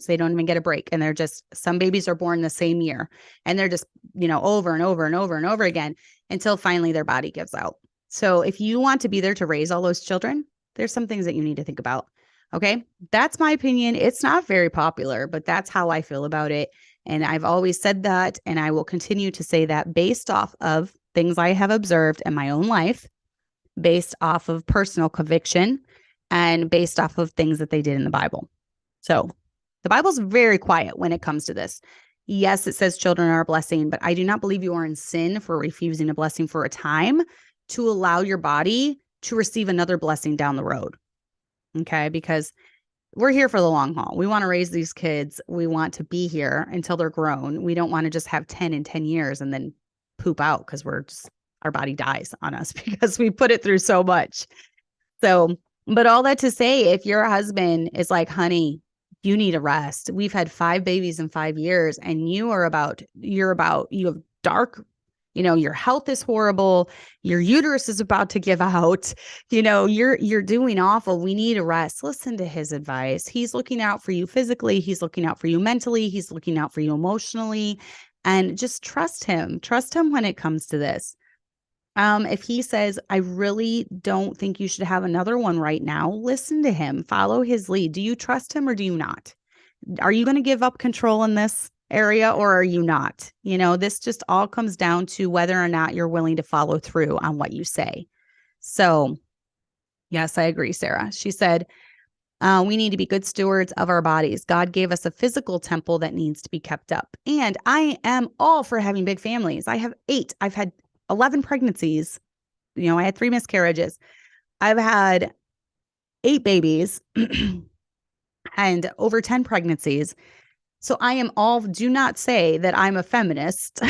They don't even get a break. And they're just, some babies are born the same year, and they're just, over and over and over and over again until finally their body gives out. So if you want to be there to raise all those children, there's some things that you need to think about. Okay. That's my opinion. It's not very popular, but that's how I feel about it. And I've always said that, and I will continue to say that based off of things I have observed in my own life, based off of personal conviction, and based off of things that they did in the Bible. So the Bible's very quiet when it comes to this. Yes, it says children are a blessing, but I do not believe you are in sin for refusing a blessing for a time to allow your body to receive another blessing down the road. Okay, because we're here for the long haul. We want to raise these kids. We want to be here until they're grown. We don't want to just have 10 in 10 years and then poop out because our body dies on us because we put it through so much. So, but all that to say, if your husband is like, honey, you need a rest. We've had 5 babies in 5 years, and you have dark, your health is horrible. Your uterus is about to give out. You're doing awful. We need a rest. Listen to his advice. He's looking out for you physically. He's looking out for you mentally. He's looking out for you emotionally, and just trust him. Trust him when it comes to this. If he says, I really don't think you should have another one right now, listen to him, follow his lead. Do you trust him or do you not? Are you going to give up control in this area or are you not? This just all comes down to whether or not you're willing to follow through on what you say. So yes, I agree, Sarah. She said, we need to be good stewards of our bodies. God gave us a physical temple that needs to be kept up. And I am all for having big families. I have 8. I've had 11 pregnancies. I had 3 miscarriages. I've had 8 babies and over 10 pregnancies. So do not say that I'm a feminist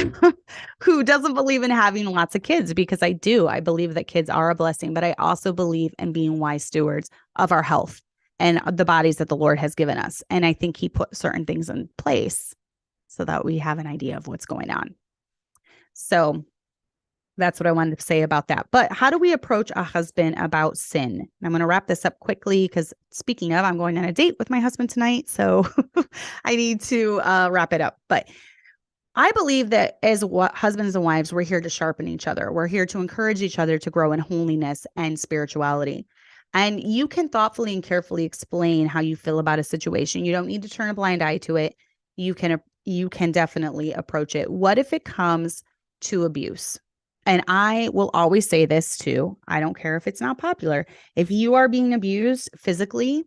who doesn't believe in having lots of kids, because I do. I believe that kids are a blessing, but I also believe in being wise stewards of our health and the bodies that the Lord has given us. And I think he put certain things in place so that we have an idea of what's going on. So that's what I wanted to say about that. But how do we approach a husband about sin? And I'm going to wrap this up quickly because, speaking of, I'm going on a date with my husband tonight. So I need to wrap it up. But I believe that as husbands and wives, we're here to sharpen each other. We're here to encourage each other to grow in holiness and spirituality. And you can thoughtfully and carefully explain how you feel about a situation. You don't need to turn a blind eye to it. You can definitely approach it. What if it comes to abuse? And I will always say this too. I don't care if it's not popular. If you are being abused physically,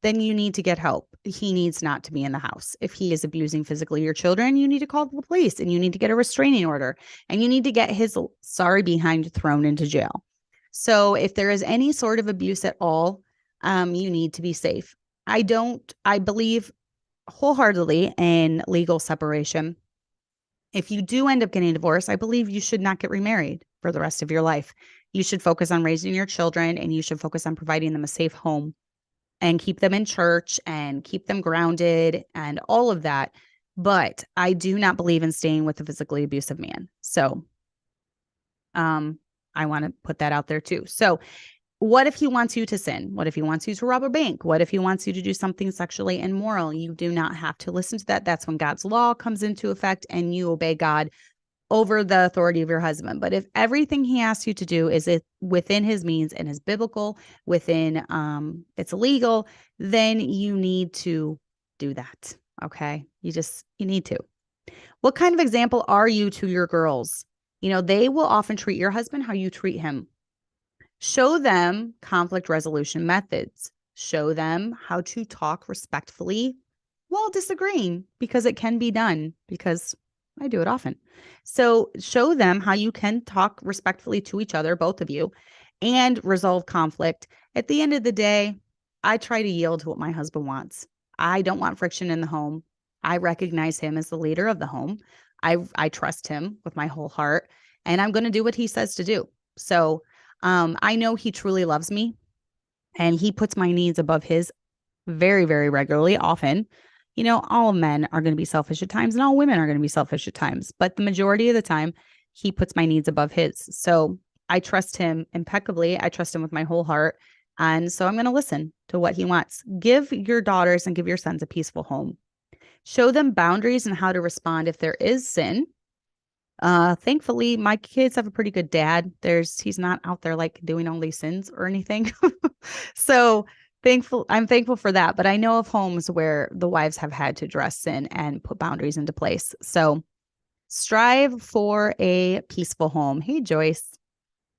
then you need to get help. He needs not to be in the house. If he is abusing physically your children, you need to call the police and you need to get a restraining order and you need to get his sorry behind thrown into jail. So if there is any sort of abuse at all, you need to be safe. I believe wholeheartedly in legal separation. If you do end up getting divorced, I believe you should not get remarried for the rest of your life. You should focus on raising your children and you should focus on providing them a safe home and keep them in church and keep them grounded and all of that. But I do not believe in staying with a physically abusive man. So I want to put that out there too. So what if he wants you to sin? What if he wants you to rob a bank? What if he wants you to do something sexually immoral? You do not have to listen to that. That's when God's law comes into effect and you obey God over the authority of your husband. But if everything he asks you to do is within his means and is biblical, within it's legal, then you need to do that. Okay. You need to. What kind of example are you to your girls? They will often treat your husband how you treat him. Show them conflict resolution methods. Show them how to talk respectfully while disagreeing, because it can be done, because I do it often. So show them how you can talk respectfully to each other, both of you, and resolve conflict. At the end of the day, I try to yield to what my husband wants. I don't want friction in the home. I recognize him as the leader of the home. I trust him with my whole heart, and I'm going to do what he says to do. So I know he truly loves me, and he puts my needs above his very, very regularly, often. All men are going to be selfish at times and all women are going to be selfish at times, but the majority of the time he puts my needs above his. So I trust him impeccably. I trust him with my whole heart. And so I'm going to listen to what he wants. Give your daughters and give your sons a peaceful home. Show them boundaries and how to respond if there is sin. Thankfully, my kids have a pretty good dad. He's not out there like doing all these sins or anything. So I'm thankful for that. But I know of homes where the wives have had to address sin and put boundaries into place. So strive for a peaceful home. Hey, Joyce,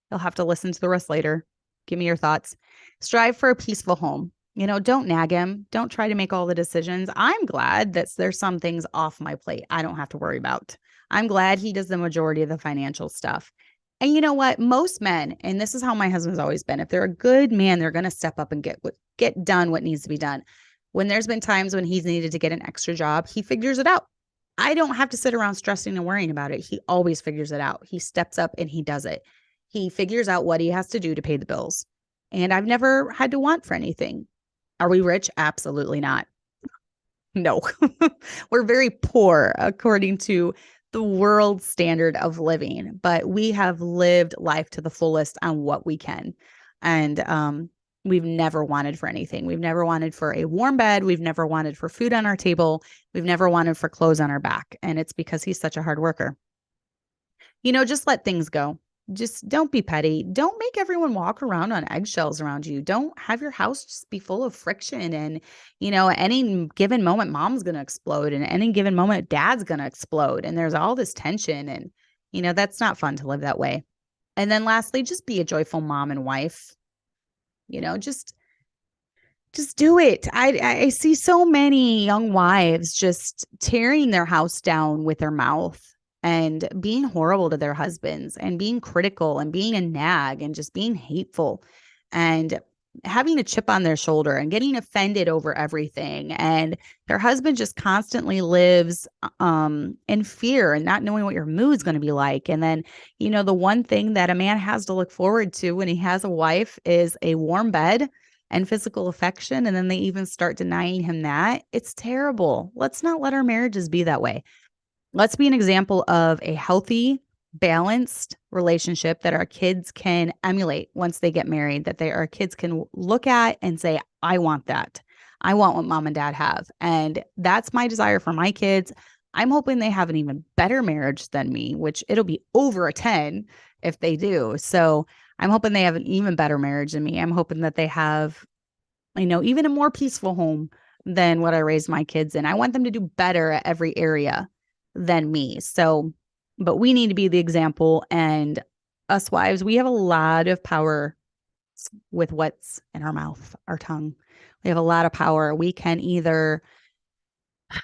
you'll have to listen to the rest later. Give me your thoughts. Strive for a peaceful home. Don't nag him. Don't try to make all the decisions. I'm glad that there's some things off my plate I don't have to worry about. I'm glad he does the majority of the financial stuff. And you know what? Most men, and this is how my husband's always been, if they're a good man, they're going to step up and get done what needs to be done. When there's been times when he's needed to get an extra job, he figures it out. I don't have to sit around stressing and worrying about it. He always figures it out. He steps up and he does it. He figures out what he has to do to pay the bills. And I've never had to want for anything. Are we rich? Absolutely not. No, we're very poor according to the world standard of living, but we have lived life to the fullest on what we can. And we've never wanted for anything. We've never wanted for a warm bed. We've never wanted for food on our table. We've never wanted for clothes on our back. And it's because he's such a hard worker. Just let things go. Just don't be petty. Don't make everyone walk around on eggshells around you. Don't have your house just be full of friction. And, any given moment, mom's going to explode. And any given moment, dad's going to explode. And there's all this tension. And, that's not fun to live that way. And then lastly, just be a joyful mom and wife. Just do it. I see so many young wives just tearing their house down with their mouth and being horrible to their husbands and being critical and being a nag and just being hateful. And having a chip on their shoulder and getting offended over everything. And their husband just constantly lives in fear and not knowing what your mood's going to be like. And then, the one thing that a man has to look forward to when he has a wife is a warm bed and physical affection. And then they even start denying him that. It's terrible. Let's not let our marriages be that way. Let's be an example of a healthy, balanced relationship that our kids can emulate once they get married, that our kids can look at and say, I want that. I want what mom and dad have. And that's my desire for my kids. I'm hoping they have an even better marriage than me, which it'll be over a 10 if they do. So I'm hoping they have an even better marriage than me. I'm hoping that they have, even a more peaceful home than what I raised my kids in. I want them to do better at every area than me. So, but we need to be the example. And us wives, we have a lot of power with what's in our mouth, our tongue. We have a lot of power. We can either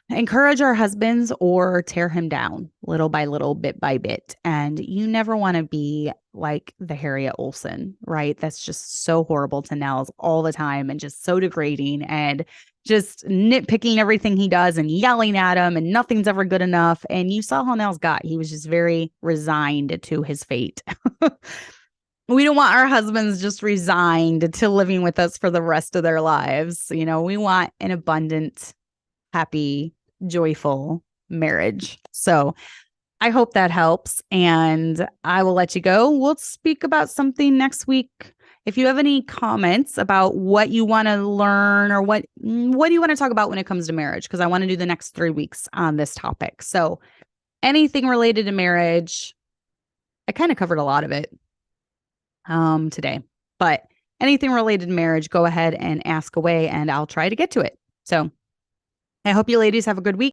encourage our husbands or tear him down little by little, bit by bit. And you never want to be like the Harriet Olsen, right? That's just so horrible to Nels all the time and just so degrading and just nitpicking everything he does and yelling at him and nothing's ever good enough. And you saw how Nels got. He was just very resigned to his fate. We don't want our husbands just resigned to living with us for the rest of their lives. We want an abundant, happy, joyful marriage. So I hope that helps. And I will let you go. We'll speak about something next week. If you have any comments about what you want to learn or what do you want to talk about when it comes to marriage? Because I want to do the next 3 weeks on this topic. So anything related to marriage, I kind of covered a lot of it today, but anything related to marriage, go ahead and ask away and I'll try to get to it. So I hope you ladies have a good week.